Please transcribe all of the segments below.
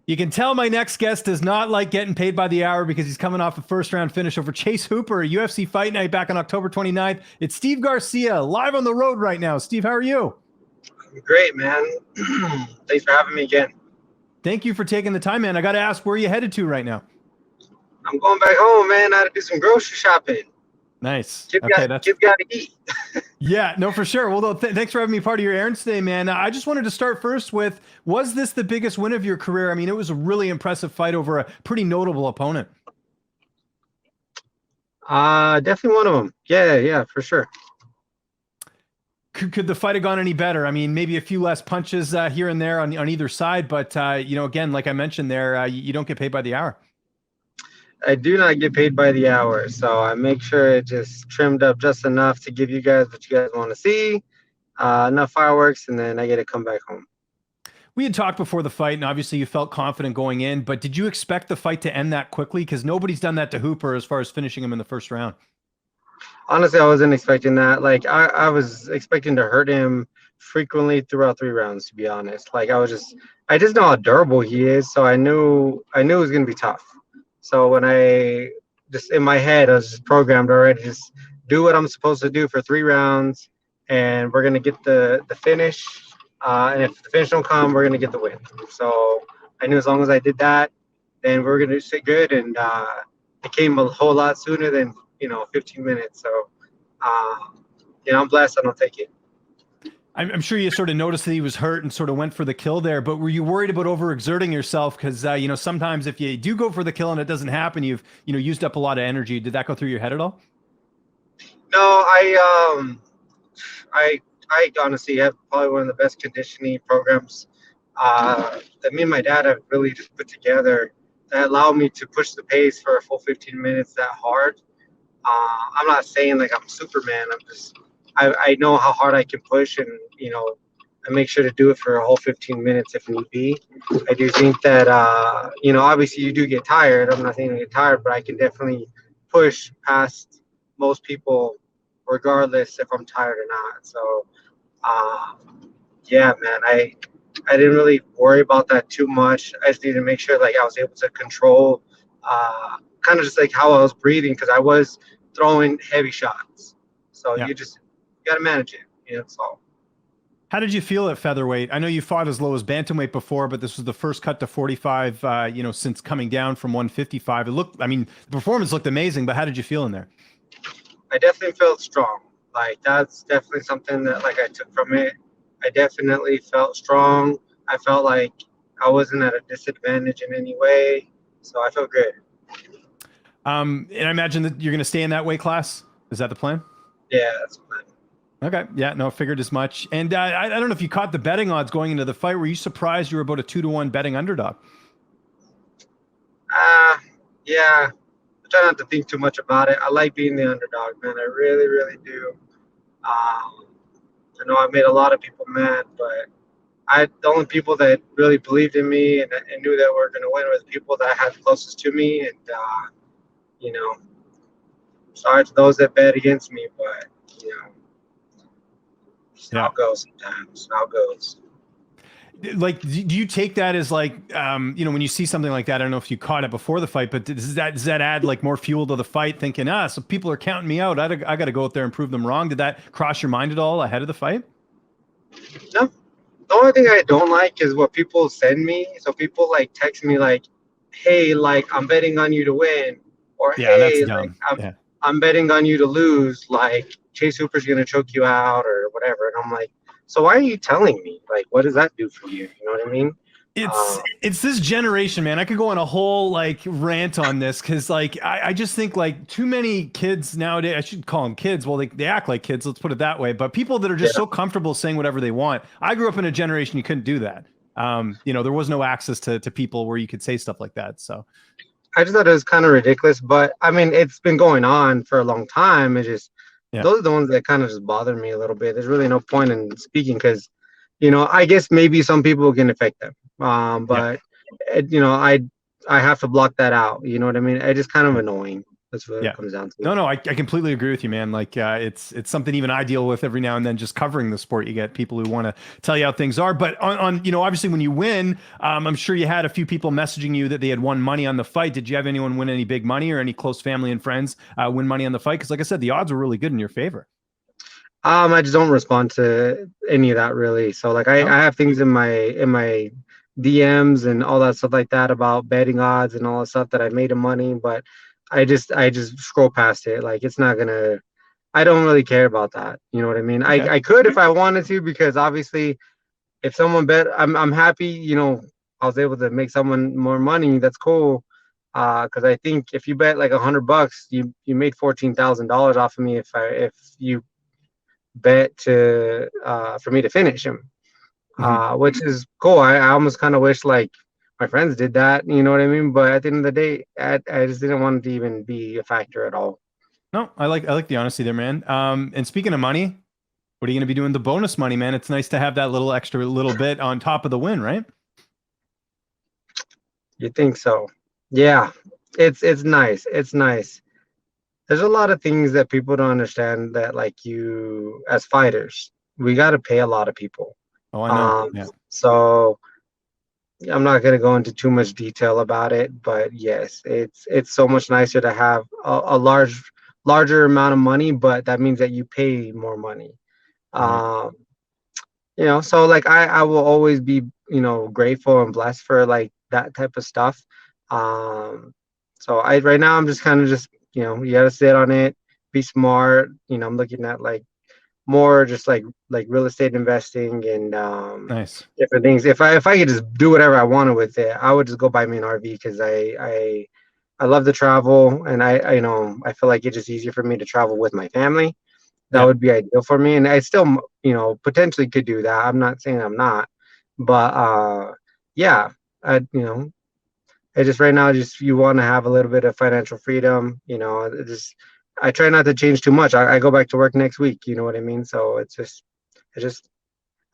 You can tell my next guest does not like getting paid by the hour because he's coming off a first-round finish over Chase Hooper, UFC Fight Night back on October 29th. It's Steve Garcia, live on the road right now. Steve, how are you? Great, man. Thanks for having me again. Thank you for taking the time, man. I got to ask, where are you headed to right now? I'm going back home, man. I had to do some grocery shopping. Nice. Kids got to eat. Yeah, no, for sure. Well, thanks for having me part of your errands today, man. I just wanted to start first with, was this the biggest win of your career? I mean, it was a really impressive fight over a pretty notable opponent. Definitely one of them. Yeah, for sure. Could the fight have gone any better? I mean, maybe a few less punches here and there on either side, but again, like I mentioned there, you don't get paid by the hour. I do not get paid by the hour, so I make sure it just trimmed up just enough to give you guys what you guys want to see, enough fireworks, and then I get to come back home. We had talked before the fight, and obviously you felt confident going in, but did you expect the fight to end that quickly? Because nobody's done that to Hooper as far as finishing him in the first round. Honestly, I wasn't expecting that. Like, I was expecting to hurt him frequently throughout 3 rounds, to be honest. Like, I just know how durable he is, so I knew it was going to be tough. So when in my head, I was just programmed already, just do what I'm supposed to do for 3 rounds, and we're going to get the finish. And if the finish don't come, we're going to get the win. So I knew as long as I did that, then we're going to sit good. And it came a whole lot sooner than, 15 minutes. So, I'm blessed. I don't take it. I'm sure you sort of noticed that he was hurt and sort of went for the kill there, but were you worried about overexerting yourself? Because, sometimes if you do go for the kill and it doesn't happen, you've, used up a lot of energy. Did that go through your head at all? No, I honestly have probably one of the best conditioning programs that me and my dad have really just put together that allow me to push the pace for a full 15 minutes that hard. I'm not saying like I'm Superman. I know how hard I can push, and I make sure to do it for a whole 15 minutes if need be. I do think that obviously you do get tired. I'm not saying I get tired, but I can definitely push past most people regardless if I'm tired or not. So yeah, man, I didn't really worry about that too much. I just needed to make sure like I was able to control kind of just like how I was breathing, because I was throwing heavy shots. So yeah. You got to manage it, so. How did you feel at featherweight? I know you fought as low as bantamweight before, but this was the first cut to 45, since coming down from 155. The performance looked amazing, but how did you feel in there? I definitely felt strong. Like, that's definitely something that like I took from it. I definitely felt strong. I felt like I wasn't at a disadvantage in any way. So I felt good. And I imagine that you're going to stay in that weight class. Is that the plan? Yeah, that's the plan. Okay. Yeah, no, figured as much. And I don't know if you caught the betting odds going into the fight. Were you surprised you were about a 2-1 betting underdog? Yeah. I try not to think too much about it. I like being the underdog, man. I really, really do. I know I made a lot of people mad, but the only people that really believed in me and knew that we're going to win were the people that I had closest to me. And, sorry to those that bet against me, but, it's how it goes sometimes. It's how it goes. Like, do you take that as like, when you see something like that, I don't know if you caught it before the fight, but does that add like more fuel to the fight, thinking, so people are counting me out. I got to go out there and prove them wrong. Did that cross your mind at all ahead of the fight? No. The only thing I don't like is what people send me. So people like text me like, hey, like I'm betting on you to win, or hey, like I'm betting on you to lose. Like Chase Hooper's going to choke you out or whatever. And I'm like, so why are you telling me? Like, what does that do for you? You know what I mean? It's this generation, man. I could go on a whole like rant on this, because like I just think like too many kids nowadays, I should call them kids. Well, they act like kids, let's put it that way. But people that are just so comfortable saying whatever they want. I grew up in a generation you couldn't do that. There was no access to people where you could say stuff like that. So I just thought it was kind of ridiculous. But I mean, it's been going on for a long time. It's just those are the ones that kind of just bother me a little bit. There's really no point in speaking, because I guess maybe some people can affect them. But I have to block that out. You know what I mean? It's just kind of annoying. That's what it Yeah. comes down to. No, no, I completely agree with you, man. Like, it's something even I deal with every now and then, just covering the sport. You get people who want to tell you how things are, but obviously when you win, I'm sure you had a few people messaging you that they had won money on the fight. Did you have anyone win any big money or any close family and friends win money on the fight? Because like I said, the odds were really good in your favor. I just don't respond to any of that really. So like No? I have things in my DMs and all that stuff like that about betting odds and all that stuff that I made of money, but I just scroll past it. Like it's not gonna. I don't really care about that. You know what I mean? Okay. I could if I wanted to, because obviously if someone bet, I'm happy. I was able to make someone more money. That's cool. Because I think if you bet like $100, you made $14,000 off of me if you bet to for me to finish him, Mhm. which is cool. I almost kind of wish like my friends did that. You know what I mean? But at the end of the day, I just didn't want it to even be a factor at all. No, I like the honesty there, man. And speaking of money, what are you going to be doing the bonus money, man? It's nice to have that little extra little bit on top of the win, right? You think so? Yeah, it's nice. It's nice. There's a lot of things that people don't understand that like you as fighters, we got to pay a lot of people. Oh, I know. Um, Yeah. so I'm not going to go into too much detail about it, but yes, it's so much nicer to have a larger amount of money, but that means that you pay more money. Right. Um, so like I will always be, grateful and blessed for like that type of stuff. Um, so I right now I'm just kind of just, you got to sit on it, be smart. I'm looking at like more just like real estate investing and Nice. different things. If I could just do whatever I wanted with it, I would just go buy me an RV because I love to travel, and I feel like it's just easier for me to travel with my family. That Yeah. would be ideal for me, and I still potentially could do that. I'm not saying I'm not, but yeah, I just right now just you want to have a little bit of financial freedom. Just I try not to change too much. I go back to work next week. You know what I mean? So it's just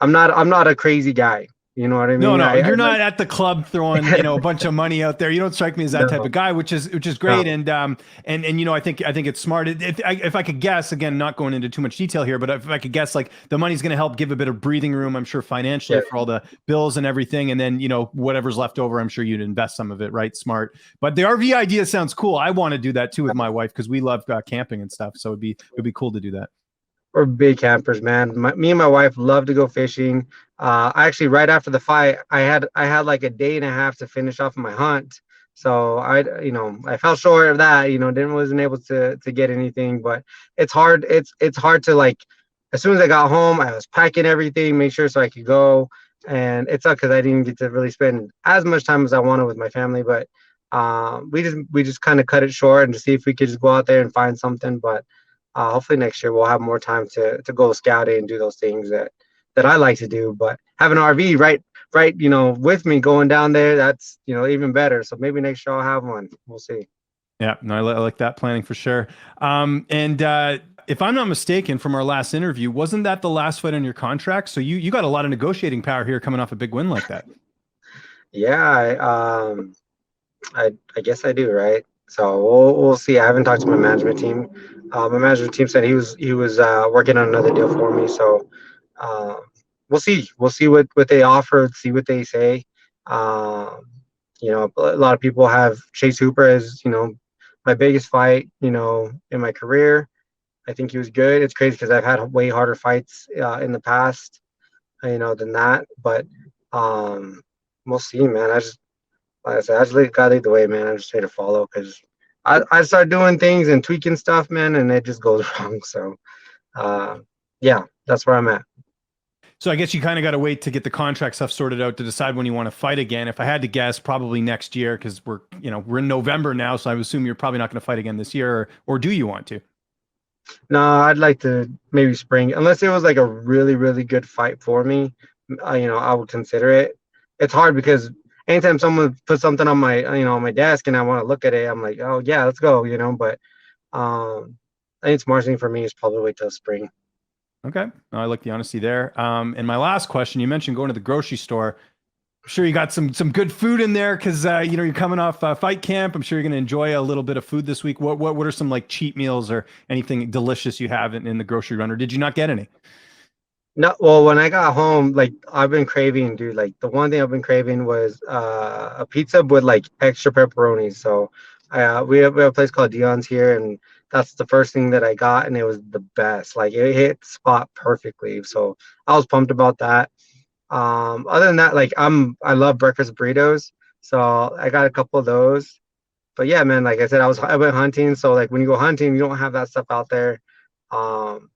I'm not a crazy guy. You know what I No, mean? no, I you're like not at the club throwing, a bunch of money out there. You don't strike me as that type no of guy, which is great. no And I think it's smart. If I could guess, again, not going into too much detail here, but if I could guess, like the money's going to help give a bit of breathing room, I'm sure financially yeah. for all the bills and everything. And then, whatever's left over, I'm sure you'd invest some of it, right? Smart. But the RV idea sounds cool. I want to do that too with my wife because we love camping and stuff. So it'd be cool to do that. We're big campers, man. Me and my wife love to go fishing. Actually, right after the fight, I had like a day and a half to finish off my hunt. So I fell short of that. Didn't wasn't able to get anything. But it's hard. It's hard to like. As soon as I got home, I was packing everything, make sure so I could go. And it sucked because I didn't get to really spend as much time as I wanted with my family. But we just kind of cut it short and to see if we could just go out there and find something. But hopefully next year we'll have more time to go scouting and do those things that I like to do. But having an RV right, with me going down there, that's even better. So maybe next year I'll have one. We'll see. Yeah, no, I like that planning for sure. And if I'm not mistaken, from our last interview, wasn't that the last fight on your contract? So you got a lot of negotiating power here coming off a big win like that. Yeah, I guess I do, right? So we'll see. I haven't talked to my management team. My management team said he was working on another deal for me. So um, we'll see. We'll see what they offer. See what they say. Um, a lot of people have Chase Hooper as my biggest fight in my career. I think he was good. It's crazy because I've had way harder fights in the past, than that. But um, we'll see, man. Like I said, I just gotta lead the way, man. I just say to follow because I start doing things and tweaking stuff, man, and it just goes wrong. So, uh, yeah, that's where I'm at. So I guess you kind of got to wait to get the contract stuff sorted out to decide when you want to fight again. If I had to guess, probably next year because we're in November now, so I would assume you're probably not going to fight again this year, or do you want to? No, I'd like to maybe spring, unless it was like a really, really good fight for me. I would consider it. It's hard because anytime someone puts something on my desk and I want to look at it, I'm like, oh yeah, let's go. But I think smart thing for me is probably wait till spring. Okay, no, I like the honesty there. And my last question, you mentioned going to the grocery store. sure you got some good food in there because you know you're coming off fight camp. I'm sure you're going to enjoy a little bit of food this week. What are some like cheat meals or anything delicious you have in the grocery run, or did you not get any? No, well, when I got home, like I've been craving, dude. Like the one thing I've been craving was a pizza with like extra pepperoni. So we have a place called Dion's here, and that's the first thing that I got, and it was the best. Like it hit the spot perfectly. So I was pumped about that. Other than that, like I love breakfast burritos, so I got a couple of those. But yeah, man, like I said, I went hunting, so like when you go hunting, you don't have that stuff out there. Um,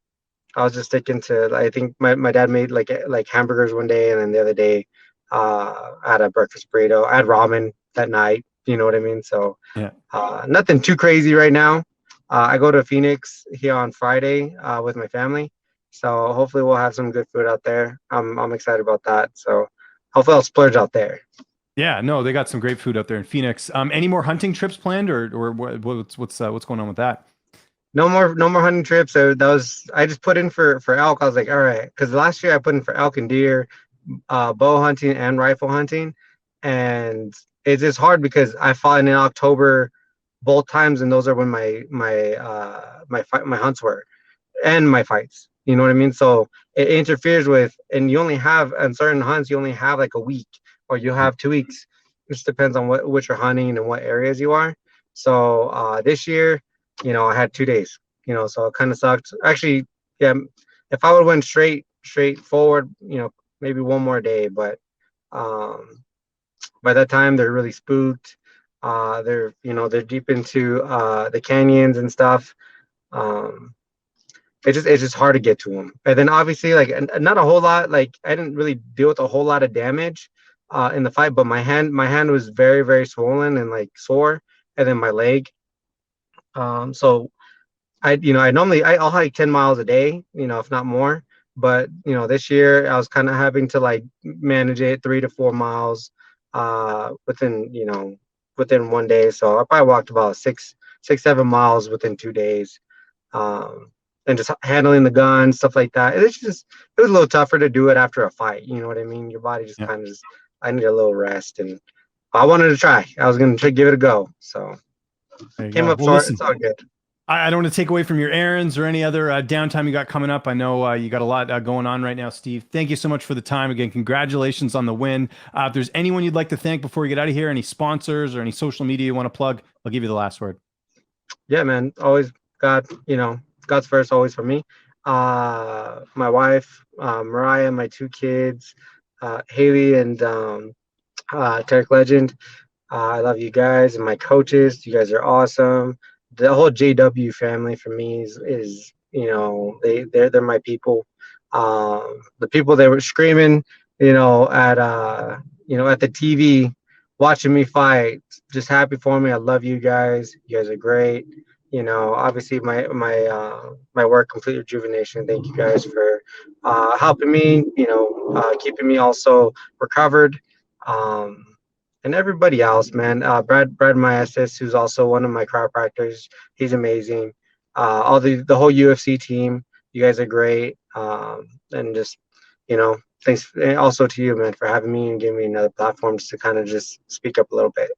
I was just sticking to I think my dad made like hamburgers one day, and then the other day I had a breakfast burrito. I had ramen that night. You know what I mean? So Yeah. nothing too crazy right now. I go to Phoenix here on Friday with my family, so hopefully we'll have some good food out there. I'm excited about that. So hopefully I'll splurge out there. Yeah, no, they got some great food out there in Phoenix. Any more hunting trips planned, or what's going on with that? No more hunting trips. So that was I just put in for elk. I was like, all right, because last year I put in for elk and deer, bow hunting and rifle hunting, and it's just hard because I fought in October both times, and those are when my hunts were and my fights. You know what I mean? So it interferes with, and you only have on certain hunts, you only have like a week, or you have 2 weeks. It just depends on what you're hunting and what areas you are. So this year, I had 2 days. So it kind of sucked. Actually, yeah, if I would have went straight forward, maybe one more day, but um, by that time they're really spooked. They're deep into the canyons and stuff. Um, it's just hard to get to them. And then obviously, like, not a whole lot. Like, I didn't really deal with a whole lot of damage in the fight, but my hand was very, very swollen and like sore, and then my leg. So I'll hike 10 miles a day, if not more. But this year I was kind of having to like manage it 3 to 4 miles within one day. So I probably walked about 7 miles within 2 days. Um, and just handling the gun, stuff like that. It was a little tougher to do it after a fight. You know what I mean? Your body just Yeah, kind of just, I need a little rest, and I wanted to try. I was going to give it a go. So there you came go. up Well, short. It's listen, all good. I don't want to take away from your errands or any other downtime you got coming up. I know you got a lot going on right now, Steve. Thank you so much for the time. Again, congratulations on the win. If there's anyone you'd like to thank before we get out of here, any sponsors or any social media you want to plug, I'll give you the last word. Yeah, man. Always God, God's first, always for me. My wife, Mariah, my 2 kids, Haley and Tarek Legend. I love you guys and my coaches. You guys are awesome. The whole JW family for me is they're my people. The people that were screaming, at the TV, watching me fight, just happy for me. I love you guys. You guys are great. Obviously my work, Complete Rejuvenation. Thank you guys for helping me. Keeping me also recovered. Um, and everybody else, man. Brad Maestas, who's also one of my chiropractors, he's amazing. All the whole UFC team, you guys are great. And just thanks also to you, man, for having me and giving me another platform just to kind of just speak up a little bit.